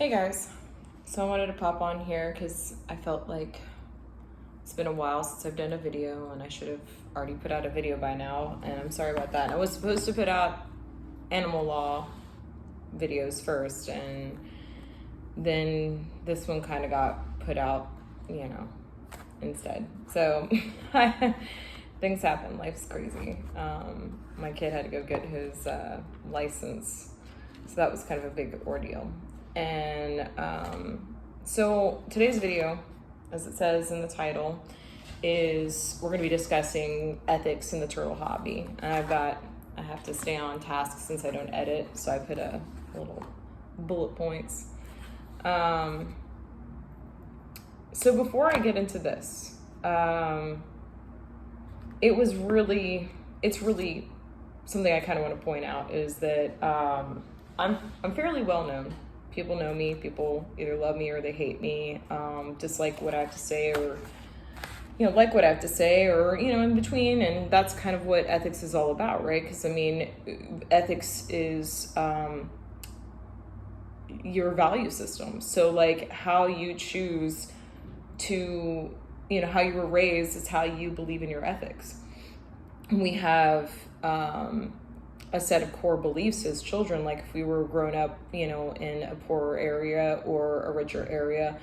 Hey guys, so I wanted to pop on here because I felt like it's been a while since I've done a video and I should have already put out a video by now, and I'm sorry about that. I was supposed to put out animal law videos first, and then this one kind of got put out, instead. So things happen, life's crazy. My kid had to go get his license, so that was kind of a big ordeal. And so today's video, as it says in the title, is we're going to be discussing ethics in the turtle hobby. And I have to stay on task since I don't edit, so I put a little bullet points. So before I get into this, it's really something I kind of want to point out is that I'm fairly well known. People know me. People either love me or they hate me, dislike what I have to say, or like what I have to say, or in between. And that's kind of what ethics is all about, right? Because ethics is your value system. So like how you choose to, how you were raised is how you believe in your ethics. We have a set of core beliefs as children. Like if we were grown up, in a poorer area or a richer area,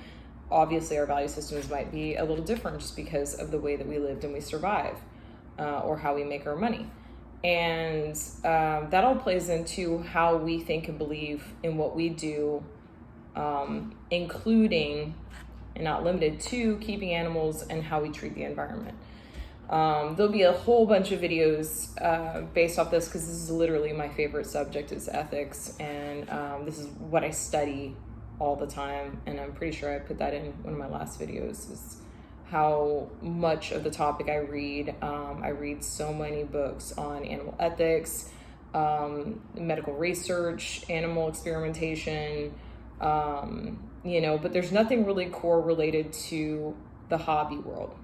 obviously our value systems might be a little different just because of the way that we lived and we survive, or how we make our money. And that all plays into how we think and believe in what we do, including and not limited to keeping animals and how we treat the environment. There'll be a whole bunch of videos based off this because this is literally my favorite subject is ethics, and this is what I study all the time, and I'm pretty sure I put that in one of my last videos, is how much of the topic I read. I read so many books on animal ethics, medical research, animal experimentation, but there's nothing really core related to the hobby world.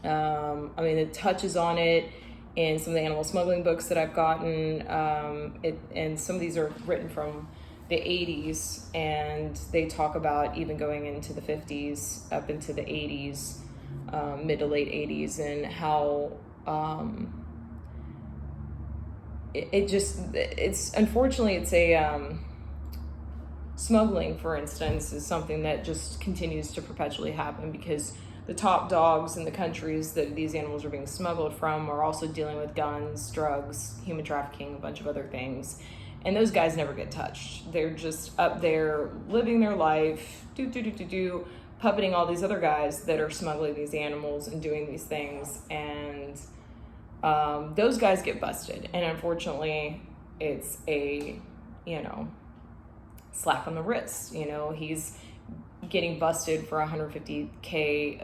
It touches on it in some of the animal smuggling books that I've gotten, and some of these are written from the 80s, and they talk about even going into the 50s, up into the 80s, mid to late 80s, and how smuggling, for instance, is something that just continues to perpetually happen because the top dogs in the countries that these animals are being smuggled from are also dealing with guns, drugs, human trafficking, a bunch of other things. And those guys never get touched. They're just up there living their life, puppeting all these other guys that are smuggling these animals and doing these things. And those guys get busted. And unfortunately, it's a, slap on the wrist. He's getting busted for $150K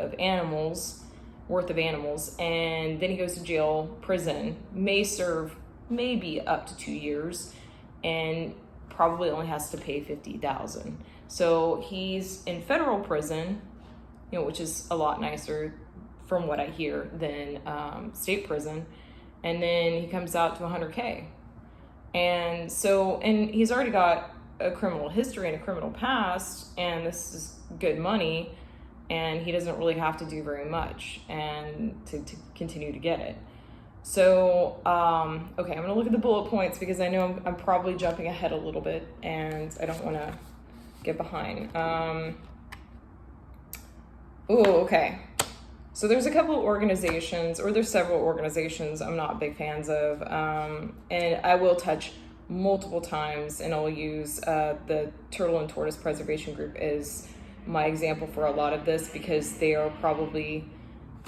worth of animals, and then he goes to jail, prison, may serve maybe up to 2 years, and probably only has to pay $50,000. So he's in federal prison, which is a lot nicer from what I hear than state prison, and then he comes out to $100K. And he's already got a criminal history and a criminal past, and this is good money, and he doesn't really have to do very much and to continue to get it. So okay, I'm gonna look at the bullet points because I know I'm probably jumping ahead a little bit and I don't want to get behind. Okay, so there's several organizations I'm not big fans of, and I will touch multiple times, and I'll use the Turtle and Tortoise Preservation Group as my example for a lot of this because they are probably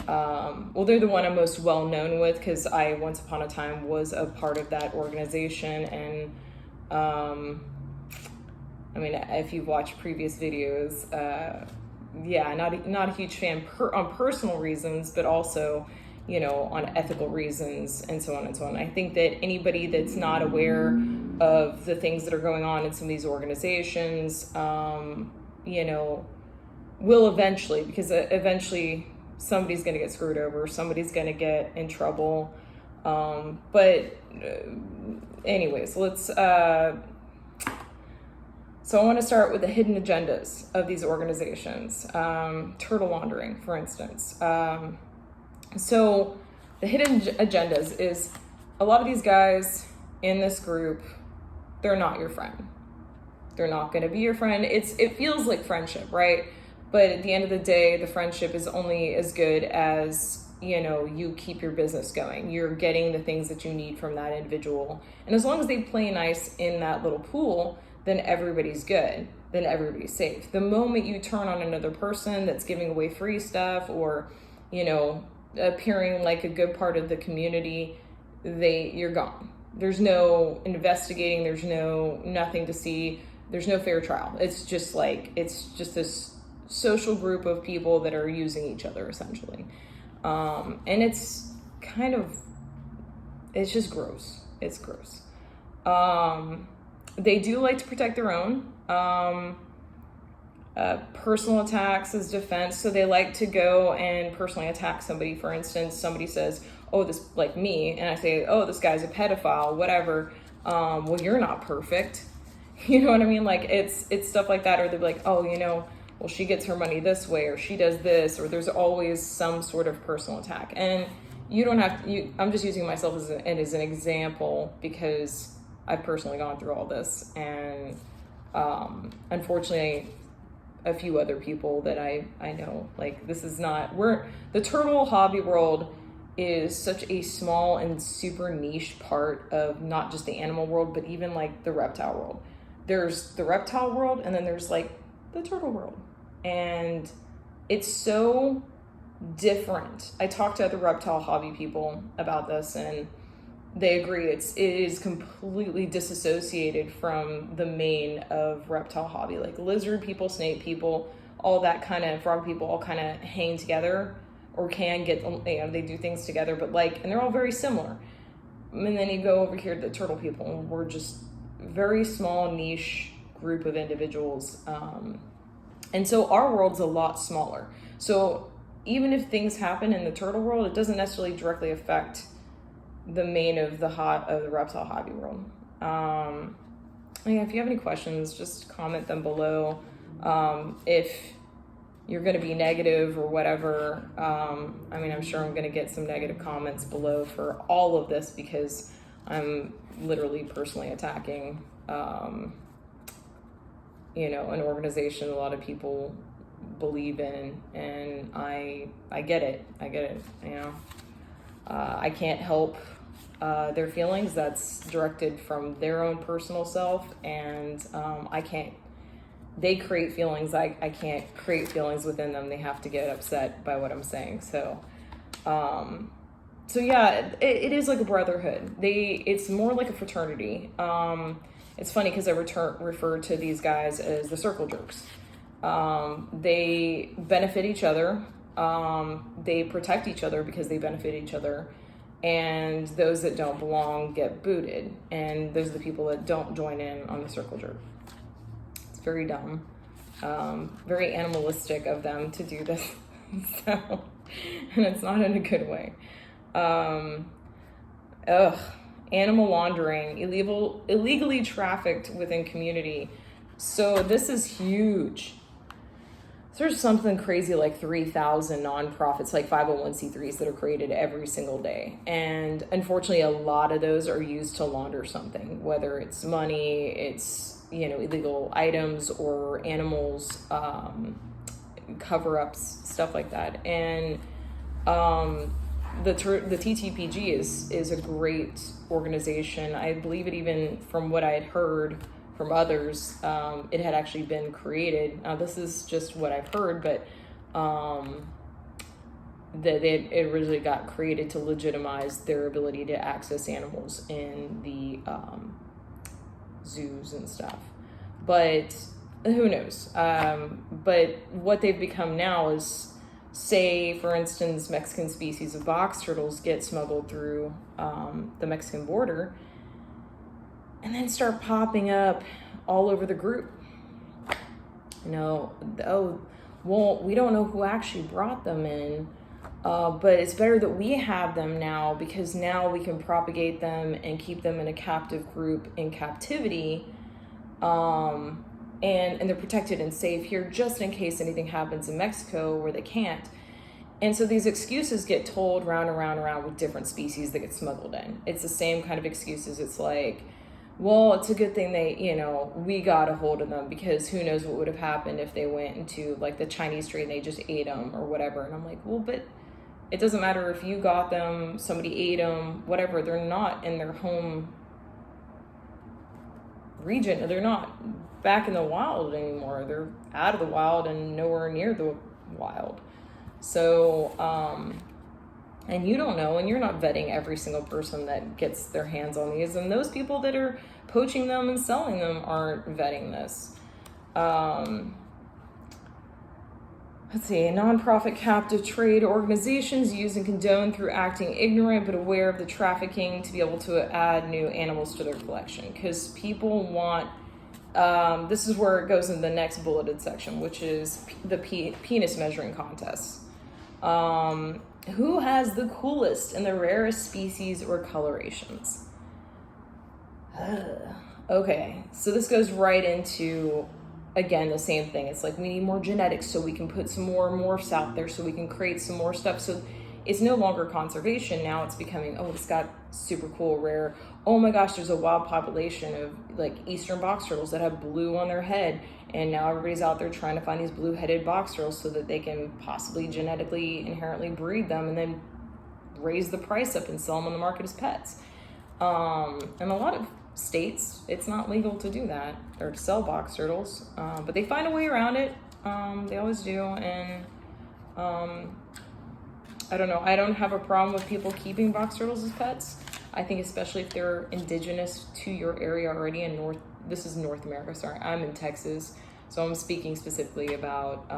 they're the one I'm most well known with because I once upon a time was a part of that organization. And if you've watched previous videos, not a huge fan on personal reasons, but also on ethical reasons and so on and so on. I think that anybody that's not aware of the things that are going on in some of these organizations, will eventually somebody's going to get screwed over, somebody's going to get in trouble. Anyways, let's So I want to start with the hidden agendas of these organizations. Turtle laundering, for instance. So the hidden agendas is a lot of these guys in this group, they're not your friend. They're not going to be your friend. It feels like friendship, right? But at the end of the day, the friendship is only as good as, you keep your business going. You're getting the things that you need from that individual. And as long as they play nice in that little pool, then everybody's good. Then everybody's safe. The moment you turn on another person that's giving away free stuff or, appearing like a good part of the community, you're gone. There's no investigating. There's nothing to see. There's no fair trial. It's just this social group of people that are using each other essentially. And it's just gross. It's gross. They do like to protect their own. Personal attacks as defense. So they like to go and personally attack somebody. For instance, somebody says, oh, this, like me, and I say, oh, this guy's a pedophile, whatever. Well, you're not perfect. You know what I mean? Like it's stuff like that. Or they'll be like, oh, well, she gets her money this way, or she does this, or there's always some sort of personal attack. And you don't have to, I'm just using myself as an example because I've personally gone through all this. And unfortunately, a few other people that I know, like this is not, the turtle hobby world is such a small and super niche part of not just the animal world, but even like the reptile world. There's the reptile world and then there's like the turtle world. And it's so different. I talked to other reptile hobby people about this and they agree it is completely disassociated from the main of reptile hobby. Like lizard people, snake people, all that kind of frog people all kind of hang together or can get, they do things together, but and they're all very similar. And then you go over here to the turtle people and we're just very small niche group of individuals. And so our world's a lot smaller. So even if things happen in the turtle world, it doesn't necessarily directly affect the main of the reptile hobby world. If you have any questions, just comment them below. If you're going to be negative or whatever, I'm sure I'm going to get some negative comments below for all of this because I'm literally personally attacking, an organization a lot of people believe in, and I get it. I can't help their feelings. That's directed from their own personal self, and they create feelings. I can't create feelings within them. They have to get upset by what I'm saying. So yeah, it is like a brotherhood. It's more like a fraternity. It's funny because I refer to these guys as the circle jerks. They benefit each other. They protect each other because they benefit each other. And those that don't belong get booted. And those are the people that don't join in on the circle jerk. It's very dumb. Very animalistic of them to do this. And it's not in a good way. Animal laundering, illegally trafficked within community. So this is huge. There's something crazy like 3,000 nonprofits, like 501c3s that are created every single day. And unfortunately, a lot of those are used to launder something, whether it's money, it's, illegal items or animals, cover-ups, stuff like that. And the TTPG is a great organization. I believe it even from what I had heard from others, it had actually been created. Now this is just what I've heard, but that it originally got created to legitimize their ability to access animals in the zoos and stuff. But who knows? But what they've become now is, say, for instance, Mexican species of box turtles get smuggled through the Mexican border and then start popping up all over the group. Oh, well, we don't know who actually brought them in, but it's better that we have them now because now we can propagate them and keep them in a captive group in captivity. and they're protected and safe here just in case anything happens in Mexico where they can't. And so these excuses get told round and round and round with different species that get smuggled in. It's the same kind of excuses. It's like, well, it's a good thing we got a hold of them, because who knows what would have happened if they went into like the Chinese trade and they just ate them or whatever. And I'm like, well, but it doesn't matter if you got them, somebody ate them, whatever. They're not in their home region. They're not back in the wild anymore. They're out of the wild and nowhere near the wild. So, and you don't know, and you're not vetting every single person that gets their hands on these. And those people that are poaching them and selling them aren't vetting this. Let's see, nonprofit captive trade organizations use and condone through acting ignorant but aware of the trafficking to be able to add new animals to their collection. Because people want, this is where it goes in the next bulleted section, which is the penis measuring contest. Who has the coolest and the rarest species or colorations? Okay, so this goes right into, again, the same thing. It's like, we need more genetics so we can put some more morphs out there so we can create some more stuff. So it's no longer conservation. Now it's becoming, oh, it's got super cool, rare. Oh my gosh, there's a wild population of like eastern box turtles that have blue on their head. And now everybody's out there trying to find these blue-headed box turtles so that they can possibly genetically inherently breed them and then raise the price up and sell them on the market as pets. And a lot of states, it's not legal to do that or to sell box turtles, but they find a way around it. They always do. And I don't know. I don't have a problem with people keeping box turtles as pets. I think especially if they're indigenous to your area already this is North America, sorry. I'm in Texas, so I'm speaking specifically about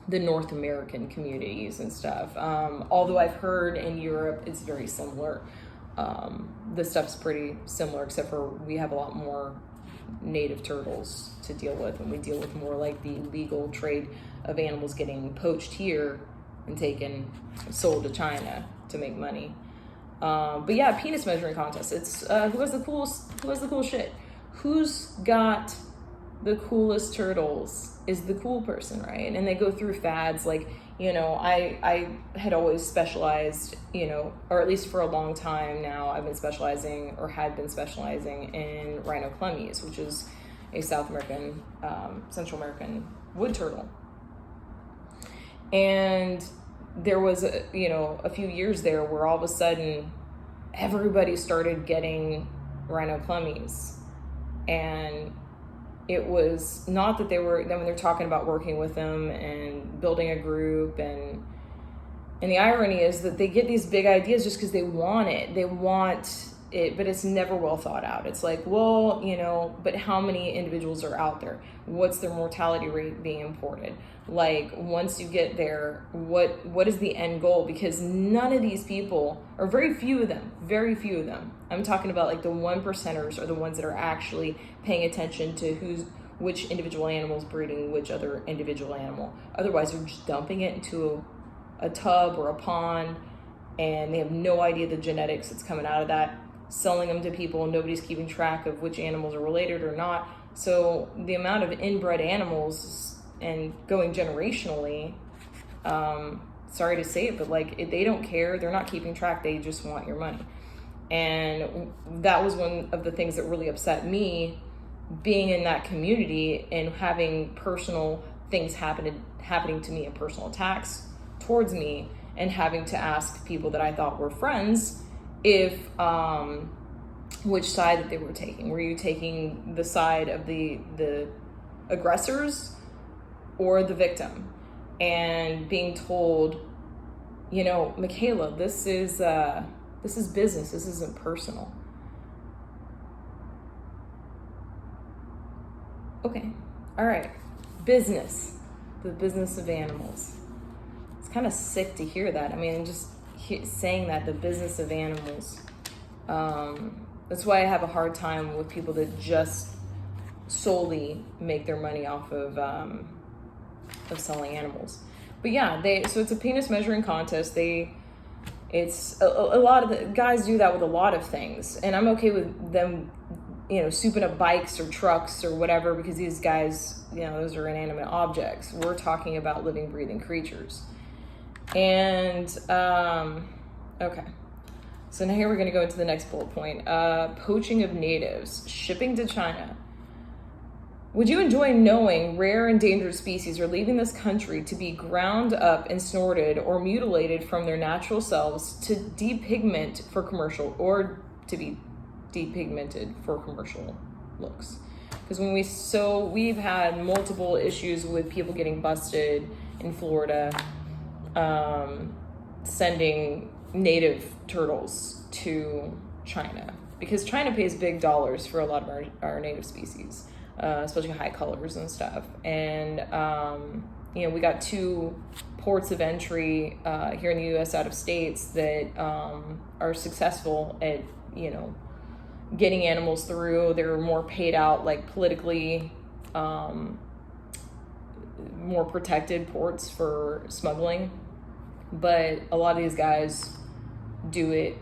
the North American communities and stuff. Although I've heard in Europe it's very similar. The stuff's pretty similar, except for we have a lot more native turtles to deal with, and we deal with more like the legal trade of animals getting poached here and sold to China to make money. But yeah, penis measuring contest. It's who has the coolest shit. Who's got the coolest turtles is the cool person, right? And they go through fads. Like, I had always specialized, or at least for a long time now, I've been specializing or had been specializing in rhinoclemmies, which is a South American, Central American wood turtle. And there was a few years there where all of a sudden everybody started getting rhinoclemmies. And it was not that then when they're talking about working with them and building a group, and the irony is that they get these big ideas just because they want it, but it's never well thought out. It's like, well, but how many individuals are out there? What's their mortality rate being imported? Like, once you get there, what is the end goal? Because none of these people, or very few of them, I'm talking about like the 1%ers are the ones that are actually paying attention to which individual animal is breeding which other individual animal. Otherwise, they're just dumping it into a tub or a pond, and they have no idea the genetics that's coming out of that, selling them to people, and nobody's keeping track of which animals are related or not. So the amount of inbred animals and going generationally, sorry to say it, but like, they don't care. They're not keeping track. They just want your money. And that was one of the things that really upset me, being in that community and having personal things happening to me and personal attacks towards me, and having to ask people that I thought were friends if which side that they were taking. Were you taking the side of the aggressors or the victim? And being told, Michaela, this is business. This isn't personal. Okay, all right. Business, the business of animals. It's kind of sick to hear that. I mean, just saying that, the business of animals. That's why I have a hard time with people that just solely make their money off of selling animals. But yeah, so it's a penis measuring contest. It's a lot of the guys do that with a lot of things, and I'm okay with them, souping up bikes or trucks or whatever, because these guys, those are inanimate objects. We're talking about living, breathing creatures. And, okay. So now here we're going to go into the next bullet point. Poaching of natives, shipping to China. Would you enjoy knowing rare endangered species are leaving this country to be ground up and snorted or mutilated from their natural selves to depigment for commercial, or to be depigmented for commercial looks? Because we've had multiple issues with people getting busted in Florida, sending native turtles to China, because China pays big dollars for a lot of our native species, especially high colors and stuff. And we got 2 ports of entry here in the U.S. out of states that are successful at getting animals through. They're more paid out, like politically more protected ports for smuggling. But a lot of these guys do it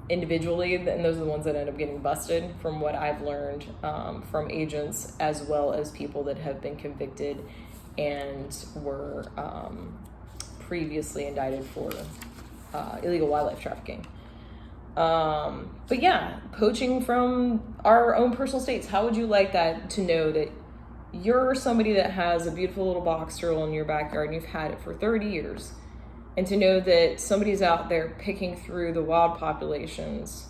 individually, and those are the ones that end up getting busted, from what I've learned from agents, as well as people that have been convicted and were previously indicted for illegal wildlife trafficking. But yeah, poaching from our own personal states. How would you like that, to know that you're somebody that has a beautiful little box turtle in your backyard and you've had it for 30 years, and to know that somebody's out there picking through the wild populations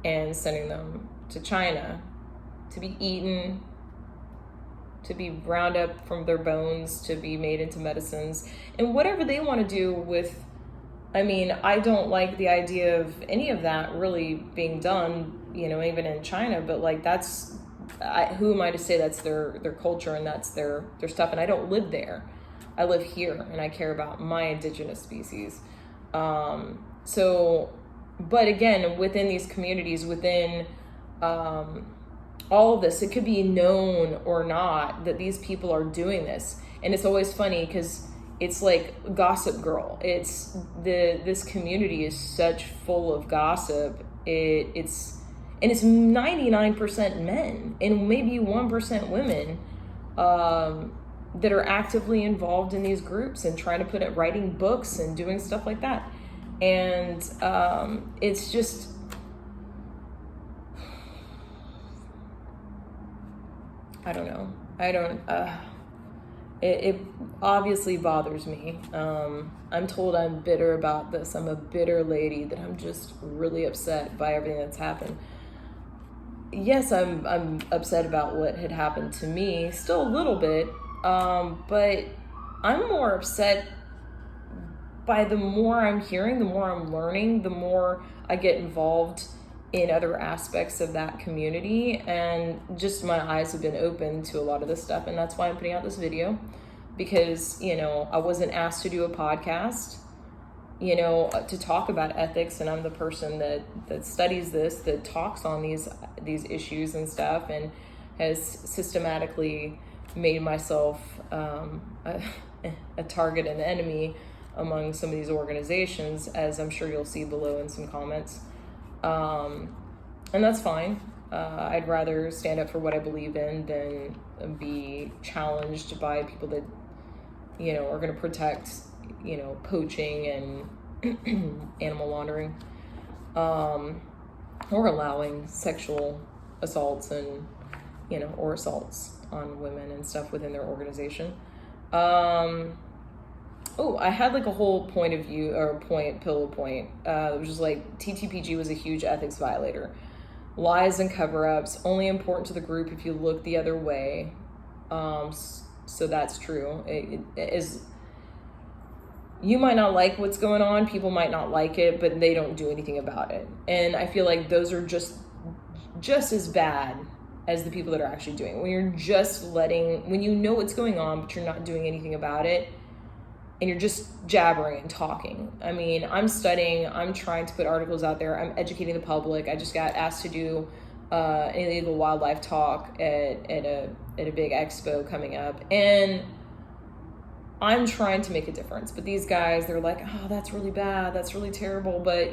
and sending them to China to be eaten, to be ground up from their bones, to be made into medicines, and whatever they want to do with. I mean, I don't like the idea of any of that really being done, even in China, but like who am I to say that's their culture and that's their stuff? And I don't live there. I live here, and I care about my indigenous species. But again, within these communities, within all of this, it could be known or not that these people are doing this. And it's always funny because it's like Gossip Girl. This community is such full of gossip. It's 99% men and maybe 1% women that are actively involved in these groups and trying to put it, writing books and doing stuff like that. And it's just, I don't know. It obviously bothers me. I'm told I'm bitter about this. I'm a bitter lady, that I'm just really upset by everything that's happened. Yes, I'm upset about what had happened to me, still a little bit, but I'm more upset by the more I'm hearing, the more I'm learning, the more I get involved in other aspects of that community, and just my eyes have been open to a lot of this stuff. And that's why I'm putting out this video, because I wasn't asked to do a podcast to talk about ethics, and I'm the person that studies this, that talks on these issues and stuff, and has systematically made myself a target and enemy among some of these organizations, as I'm sure you'll see below in some comments. And that's fine. I'd rather stand up for what I believe in than be challenged by people that, are going to protect, poaching and animal laundering, or allowing sexual assaults and, or assaults on women and stuff within their organization. I had like a whole point of view, or pillow point, which is like TTPG was a huge ethics violator. Lies and cover-ups, only important to the group if you look the other way. So that's true. It is. You might not like what's going on. People might not like it, but they don't do anything about it. And I feel like those are just as bad as the people that are actually doing it. When you're just when you know what's going on, but you're not doing anything about it, and you're just jabbering and talking. I mean, I'm studying, I'm trying to put articles out there, I'm educating the public. I just got asked to do an illegal wildlife talk at a big expo coming up, and I'm trying to make a difference. But these guys, they're like, oh, that's really bad, that's really terrible, but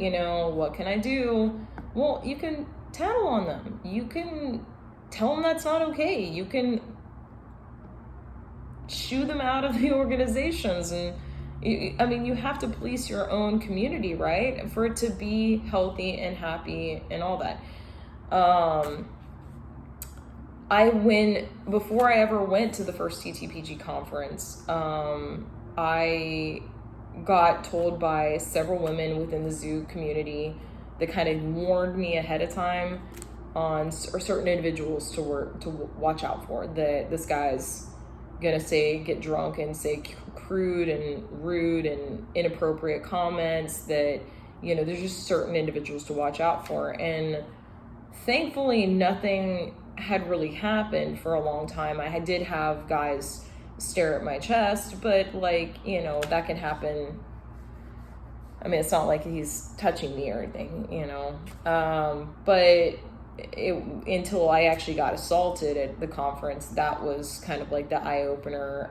what can I do? Well, you can tattle on them. You can tell them that's not okay. You can shoo them out of the organizations. And you have to police your own community, right? For it to be healthy and happy and all that. Before I ever went to the first TTPG conference, I got told by several women within the zoo community that kind of warned me ahead of time on certain individuals to watch out for. That this guy's gonna get drunk and say crude and rude and inappropriate comments. That there's just certain individuals to watch out for. And thankfully, nothing had really happened for a long time. I did have guys stare at my chest, but that can happen. I mean, it's not like he's touching me or anything, but until I actually got assaulted at the conference, that was kind of like the eye-opener.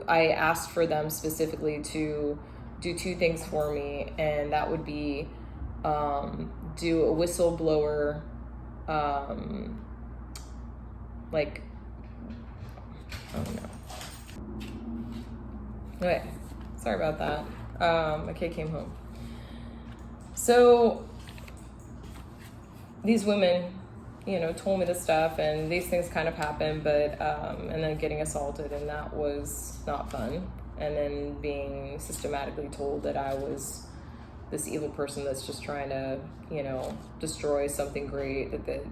I asked for them specifically to do two things for me, and that would be do a whistleblower okay, sorry about that. My kid came home. So these women, told me this stuff, and these things kind of happened, but and then getting assaulted, and that was not fun. And then being systematically told that I was this evil person that's just trying to, destroy something great, that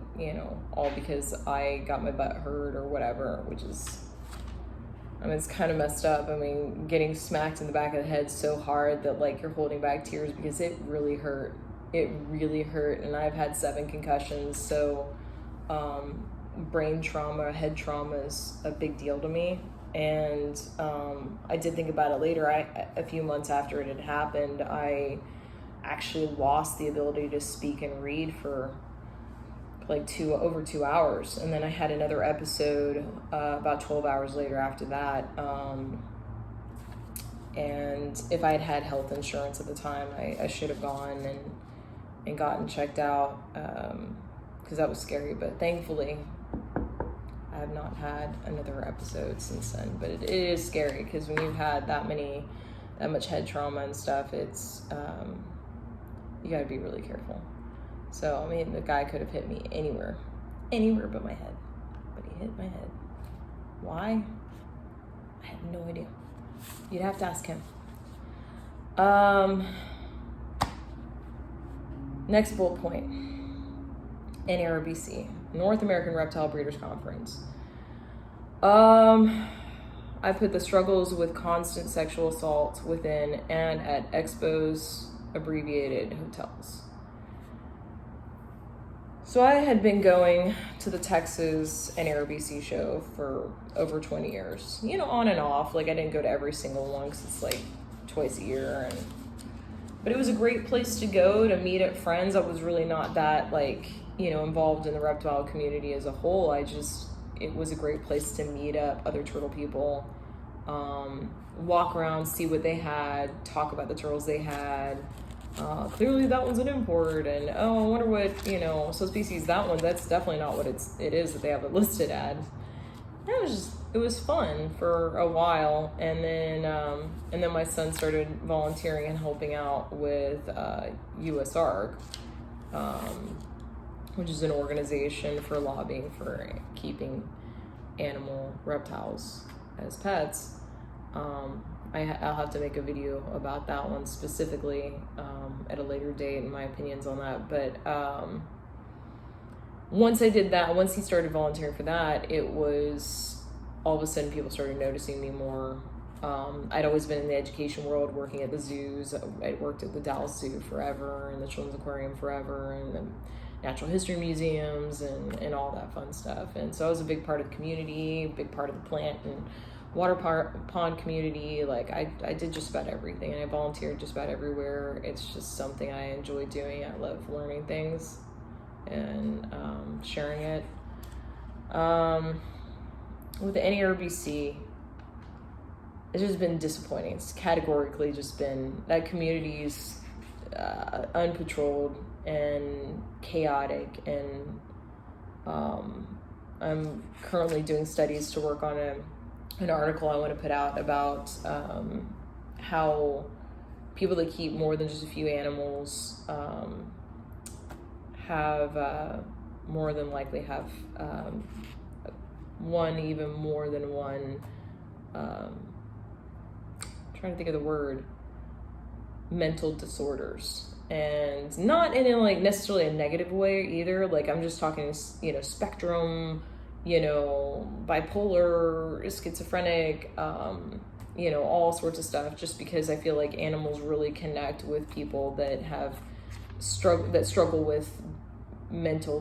all because I got my butt hurt or whatever, which is, it's kind of messed up. Getting smacked in the back of the head so hard that you're holding back tears because it really hurt. It really hurt, and I've had 7 concussions, so brain trauma, head trauma is a big deal to me. And I did think about it later. A few months after it had happened, I actually lost the ability to speak and read for over 2 hours. And then I had another episode about 12 hours later after that. And if I had had health insurance at the time, I should have gone and gotten checked out, because that was scary. But thankfully, I have not had another episode since then. But it is scary, because when you've had that much head trauma and stuff, it's you gotta be really careful. So the guy could have hit me anywhere but my head, but he hit my head. Why? I have no idea. You'd have to ask him. Next bullet point. NARBC, North American Reptile Breeders Conference. I put the struggles with constant sexual assault within and at expos, abbreviated hotels. So I had been going to the Texas NARBC show for over 20 years, on and off. I didn't go to every single one because it's twice a year. But it was a great place to go to meet up friends. I was really not that involved in the reptile community as a whole. It was a great place to meet up other turtle people, walk around, see what they had, talk about the turtles they had. Clearly that one's an import, and I wonder what, subspecies that one, that's definitely not what it is that they have it listed at. It was fun for a while, and then my son started volunteering and helping out with USARC, which is an organization for lobbying for keeping reptiles as pets. I'll have to make a video about that one specifically at a later date, and my opinions on that. But once he started volunteering for that, it was all of a sudden people started noticing me more. I'd always been in the education world, working at the zoos. I worked at the Dallas Zoo forever, and the Children's Aquarium forever, and the natural history museums, and all that fun stuff. And so I was a big part of the community, big part of the plant and water pond community. I did just about everything, and I volunteered just about everywhere. It's just something I enjoy doing. I love learning things and sharing it. With the NARBC, it's just been disappointing. It's categorically just been that community's unpatrolled, and chaotic. And I'm currently doing studies to work on an article I want to put out about how people that keep more than just a few animals have more than likely have even more than one, trying to think of the word, mental disorders. And not in a, like, necessarily a negative way either. Like, I'm just talking, spectrum, bipolar, schizophrenic, all sorts of stuff, just because I feel like animals really connect with people that have struggle with mental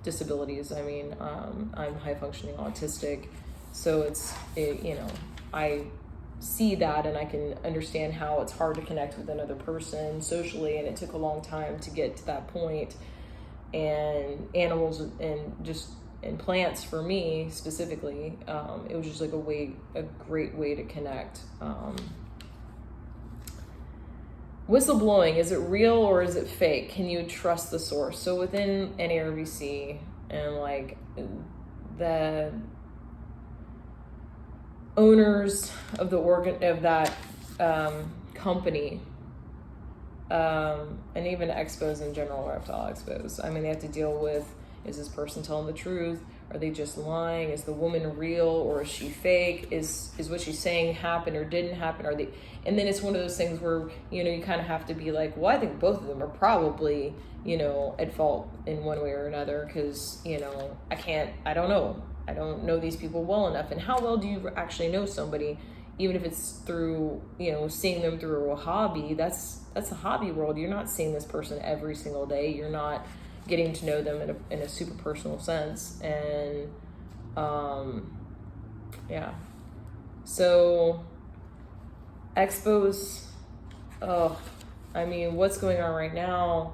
disabilities. I mean, I'm high functioning autistic, so I see that, and I can understand how it's hard to connect with another person socially, and it took a long time to get to that point. And animals and plants, for me specifically, it was just like a great way to connect. Whistleblowing, is it real or is it fake? Can you trust the source? So within NARBC and like the owners of that company, and even expos in general, reptile expos, I mean, they have to deal with, is this person telling the truth? Are they just lying? Is the woman real or is she fake? Is what she's saying happened or didn't happen? And then it's one of those things where, you kind of have to be like, well, I think both of them are probably, at fault in one way or another, because, I don't know. I don't know these people well enough. And how well do you actually know somebody? Even if it's through, seeing them through a hobby, that's a hobby world. You're not seeing this person every single day. You're not getting to know them in a super personal sense. And so expos, what's going on right now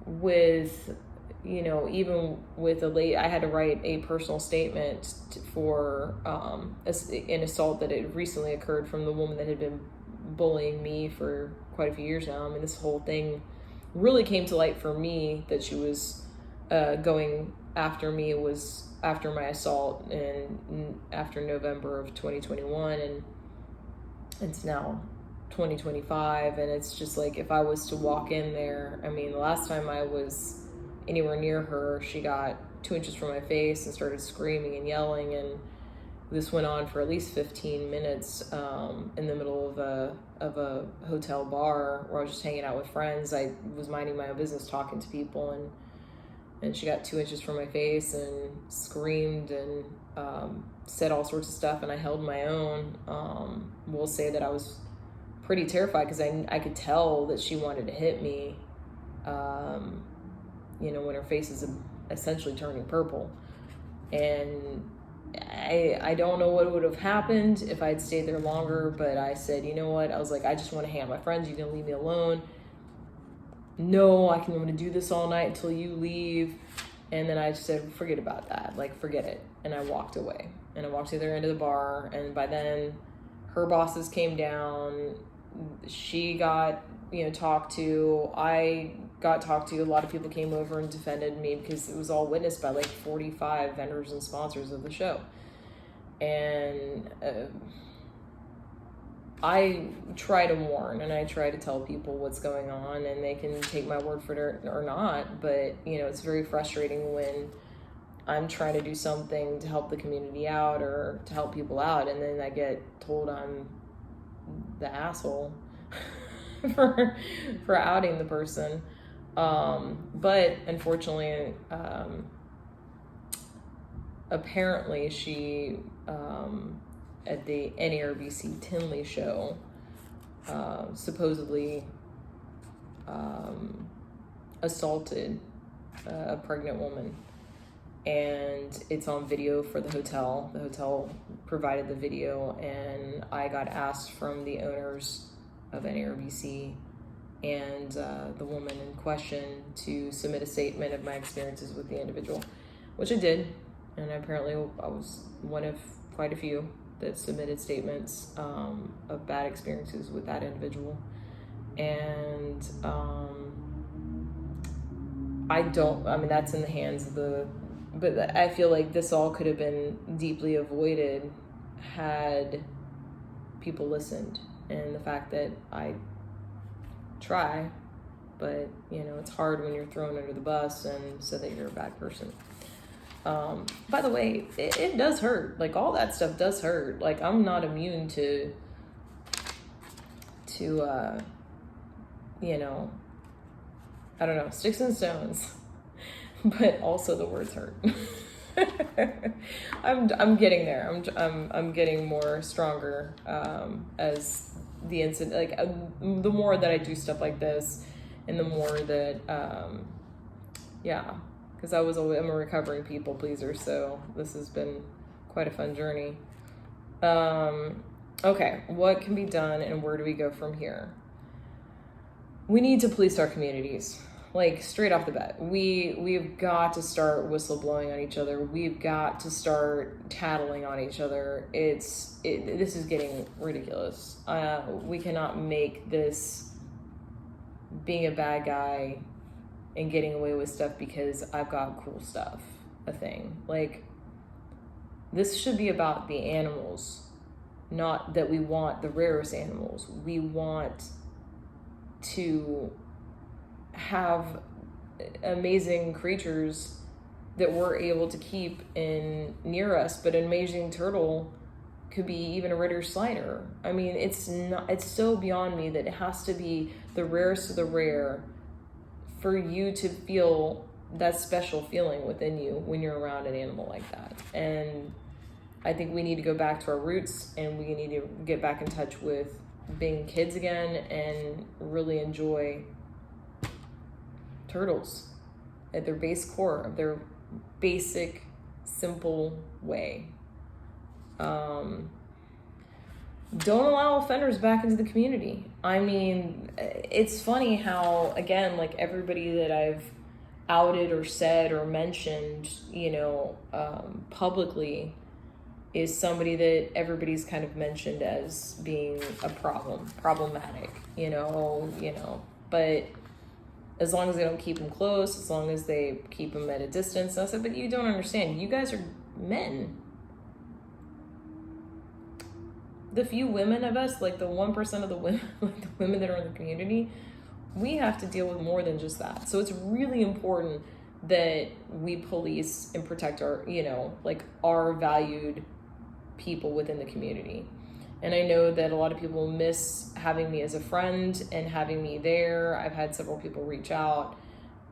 with, even with I had to write a personal statement for an assault that had recently occurred from the woman that had been bullying me for quite a few years now. I mean, this whole thing really came to light for me, that she was going after me, was after my assault, and after November of 2021, and it's now 2025, and it's just like, if I was to walk in there, I mean, the last time I was anywhere near her, she got 2 inches from my face and started screaming and yelling, and this went on for at least 15 minutes in the middle of a hotel bar where I was just hanging out with friends. I was minding my own business, talking to people, and she got 2 inches from my face and screamed and said all sorts of stuff, and I held my own. We'll say that I was pretty terrified, because I could tell that she wanted to hit me, when her face is essentially turning purple. And I don't know what would have happened if I'd stayed there longer, but I said, you know what? I was like, I just want to hang out with my friends. You can leave me alone. No, I'm going to do this all night until you leave. And then I just said, forget about that. Like, forget it. And I walked away. And I walked to the other end of the bar. And by then, her bosses came down. She got, talked to. I got talked to. A lot of people came over and defended me, because it was all witnessed by like 45 vendors and sponsors of the show. And I try to warn, and I try to tell people what's going on, and they can take my word for it or not. But, it's very frustrating when I'm trying to do something to help the community out or to help people out, and then I get told I'm the asshole for outing the person. But unfortunately, apparently she, at the NARBC Tinley show, supposedly assaulted a pregnant woman, and it's on video for the hotel. The hotel provided the video, and I got asked from the owners of NARBC and the woman in question to submit a statement of my experiences with the individual, which I did. And apparently I was one of quite a few that submitted statements of bad experiences with that individual. And that's in the hands of but I feel like this all could have been deeply avoided had people listened. And the fact that I try, but it's hard when you're thrown under the bus and said that you're a bad person. By the way, it does hurt. Like, all that stuff does hurt. Like, I'm not immune to I don't know, sticks and stones, but also the words hurt. I'm getting there. I'm getting more stronger as the incident. Like, the more that I do stuff like this, and the more that because I'm a recovering people pleaser, so this has been quite a fun journey. Okay, what can be done and where do we go from here? We need to police our communities. Like, straight off the bat, we've got to start whistleblowing on each other. We've got to start tattling on each other. This is getting ridiculous. We cannot make this being a bad guy and getting away with stuff because I've got cool stuff a thing. Like, this should be about the animals, not that we want the rarest animals. We want to have amazing creatures that we're able to keep near us, but an amazing turtle could be even a Ritter Slider. I mean, it's so beyond me that it has to be the rarest of the rare for you to feel that special feeling within you when you're around an animal like that. And I think we need to go back to our roots, and we need to get back in touch with being kids again and really enjoy turtles at their base core, of their basic, simple way. Don't allow offenders back into the community. I mean, it's funny how, again, like, everybody that I've outed or said or mentioned, publicly, is somebody that everybody's kind of mentioned as being problematic, but as long as they don't keep them close, as long as they keep them at a distance. I said, but you don't understand. You guys are men. The few women of us, like the 1% of the women, like the women that are in the community, we have to deal with more than just that. So it's really important that we police and protect our, our valued people within the community. And I know that a lot of people miss having me as a friend and having me there. I've had several people reach out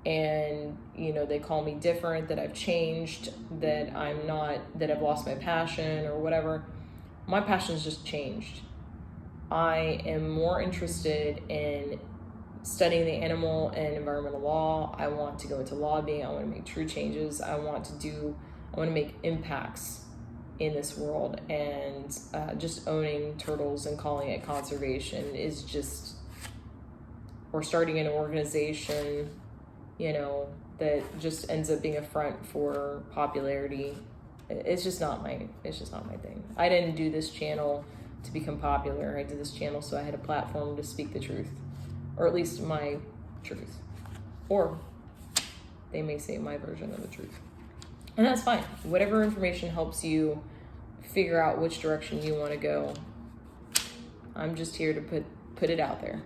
and, they call me different, that I've changed, that I've lost my passion or whatever. My passion's just changed. I am more interested in studying the animal and environmental law. I want to go into lobbying. I want to make true changes. I want to make impacts in this world, and just owning turtles and calling it conservation is just, or starting an organization, that just ends up being a front for popularity. It's just not my thing. I didn't do this channel to become popular. I did this channel so I had a platform to speak the truth, or at least my truth, or they may say my version of the truth. And that's fine. Whatever information helps you figure out which direction you want to go. I'm just here to put it out there.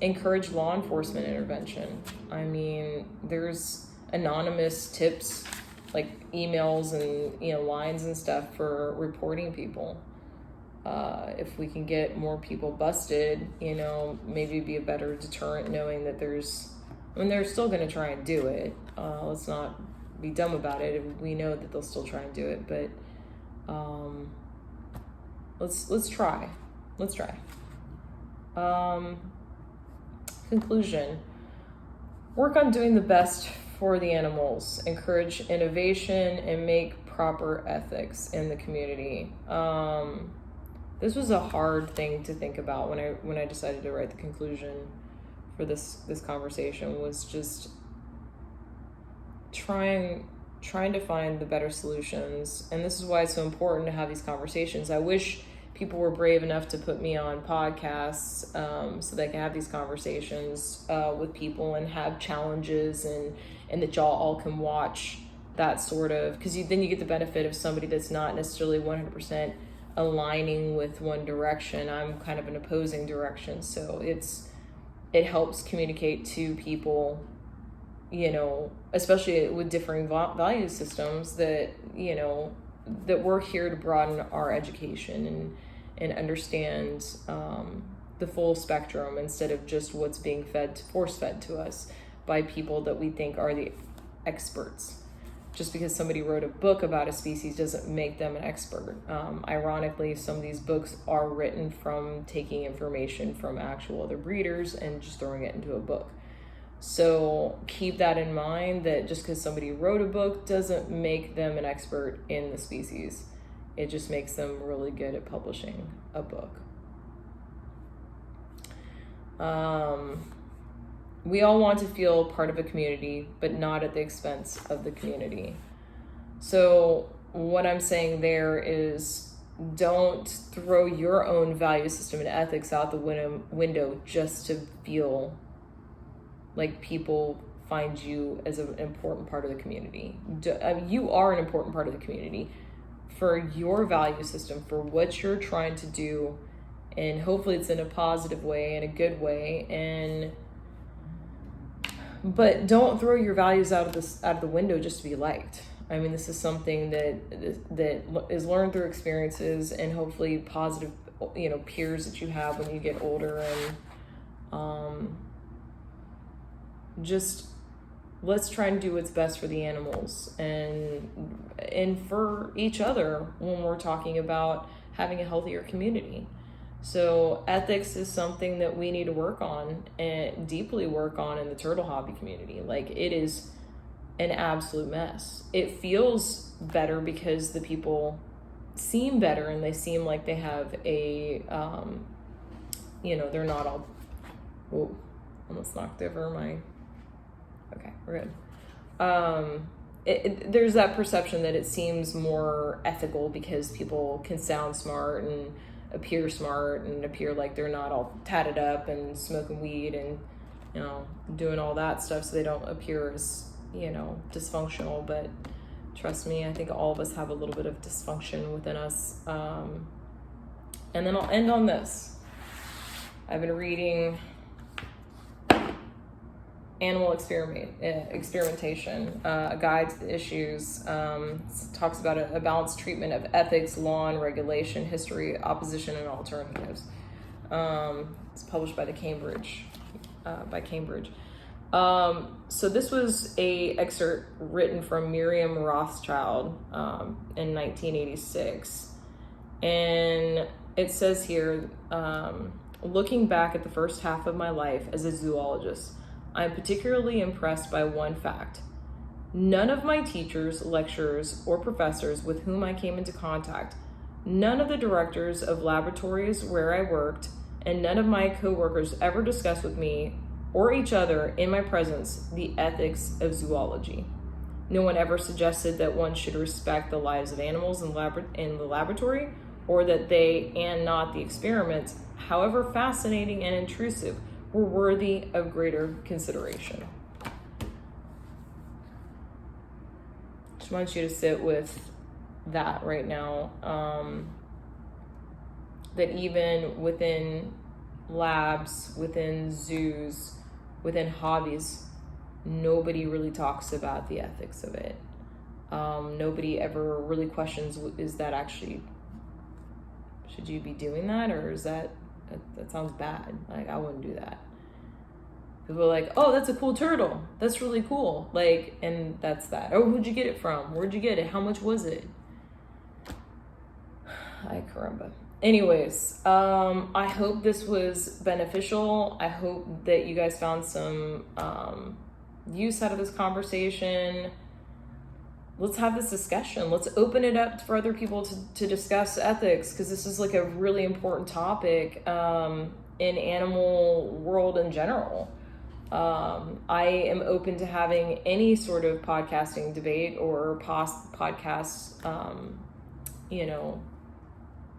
Encourage law enforcement intervention. I mean, there's anonymous tips, like emails and lines and stuff for reporting people. If we can get more people busted, maybe be a better deterrent, knowing that they're still going to try and do it. Let's not be dumb about it. We know that they'll still try and do it, but let's try. Conclusion: work on doing the best for the animals. Encourage innovation and make proper ethics in the community. This was a hard thing to think about when I decided to write the conclusion for this conversation. Was just trying to find the better solutions. And this is why it's so important to have these conversations. I wish people were brave enough to put me on podcasts, so they can have these conversations with people and have challenges, and that y'all all can watch that sort of, because then you get the benefit of somebody that's not necessarily 100% aligning with one direction. I'm kind of an opposing direction, so it helps communicate to people, especially with differing value systems, that that we're here to broaden our education and understand the full spectrum, instead of just what's being force fed to us by people that we think are the experts. Just because somebody wrote a book about a species doesn't make them an expert. Ironically, some of these books are written from taking information from actual other breeders and just throwing it into a book. So keep that in mind, that just because somebody wrote a book doesn't make them an expert in the species. It just makes them really good at publishing a book. We all want to feel part of a community, but not at the expense of the community. So what I'm saying there is, don't throw your own value system and ethics out the window just to feel like people find you as an important part of the community. You are an important part of the community for your value system, for what you're trying to do, and hopefully it's in a positive way, in a good way, but don't throw your values out of the window just to be liked. I mean, this is something that is learned through experiences and hopefully positive, peers that you have when you get older, and just let's try and do what's best for the animals and for each other when we're talking about having a healthier community. So ethics is something that we need to work on, and deeply work on, in the turtle hobby community. Like, it is an absolute mess. It feels better because the people seem better, and they seem like they have a, they're not all, whoa, almost knocked over my, okay, we're good. There's that perception that it seems more ethical because people can sound smart and appear smart and appear like they're not all tatted up and smoking weed and doing all that stuff, so they don't appear as dysfunctional. But trust me, I think all of us have a little bit of dysfunction within us. And then I'll end on this. I've been reading Animal Experimentation, a guide to the issues. Talks about a balanced treatment of ethics, law and regulation, history, opposition, and alternatives. It's published by Cambridge. So this was a excerpt written from Miriam Rothschild in 1986, and it says here, looking back at the first half of my life as a zoologist, I am particularly impressed by one fact. None of my teachers, lecturers, or professors with whom I came into contact, none of the directors of laboratories where I worked, and none of my co-workers ever discussed with me or each other in my presence the ethics of zoology. No one ever suggested that one should respect the lives of animals in the laboratory, or that they, and not the experiments, however fascinating and intrusive, were worthy of greater consideration. Just want you to sit with that right now. That even within labs, within zoos, within hobbies, nobody really talks about the ethics of it. Nobody ever really questions, is that actually, should you be doing that, or is that sounds bad. Like, I wouldn't do that. People are like, oh, that's a cool turtle. That's really cool. Like, and that's that. Oh, who'd you get it from? Where'd you get it? How much was it? Ay, caramba. Anyways, I hope this was beneficial. I hope that you guys found some use out of this conversation. Let's have this discussion. Let's open it up for other people to discuss ethics, because this is like a really important topic in animal world in general. I am open to having any sort of podcasting debate or podcast,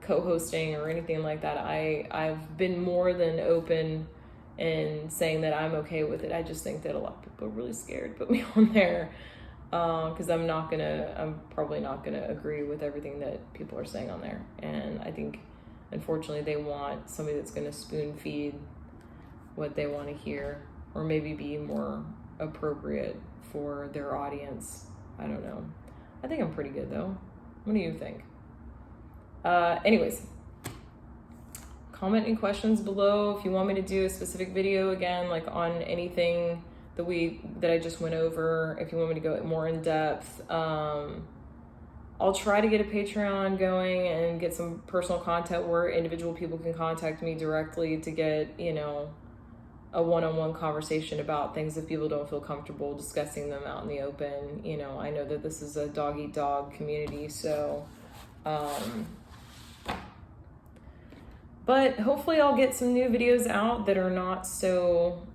co-hosting or anything like that. I've been more than open in saying that I'm okay with it. I just think that a lot of people are really scared to put me on there, because I'm probably not gonna agree with everything that people are saying on there. And I think, unfortunately, they want somebody that's gonna spoon feed what they want to hear, or maybe be more appropriate for their audience. I don't know. I think I'm pretty good though. What do you think? Anyways, comment any questions below if you want me to do a specific video again, like on anything that I just went over. If you want me to go more in depth, I'll try to get a Patreon going and get some personal content where individual people can contact me directly to get, you know, a one-on-one conversation about things if people don't feel comfortable discussing them out in the open. You know, I know that this is a dog-eat-dog community, so but hopefully I'll get some new videos out that are not so,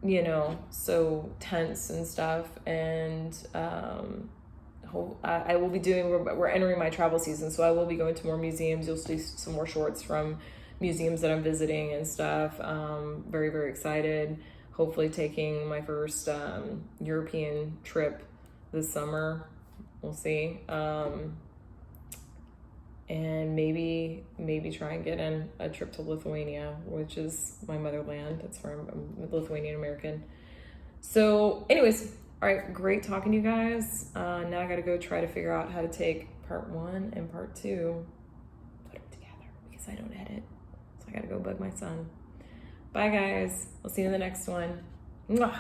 you know, so tense and stuff. And I will be we're entering my travel season, so I will be going to more museums. You'll see some more shorts from museums that I'm visiting and stuff. Very, very excited. Hopefully taking my first European trip this summer. We'll see. And maybe try and get in a trip to Lithuania, which is my motherland. That's where I'm Lithuanian American. So anyways, all right, great talking to you guys. Now I gotta go try to figure out how to take part 1 and part 2, put them together, because I don't edit. So I gotta go bug my son. Bye guys, I'll see you in the next one. Mwah.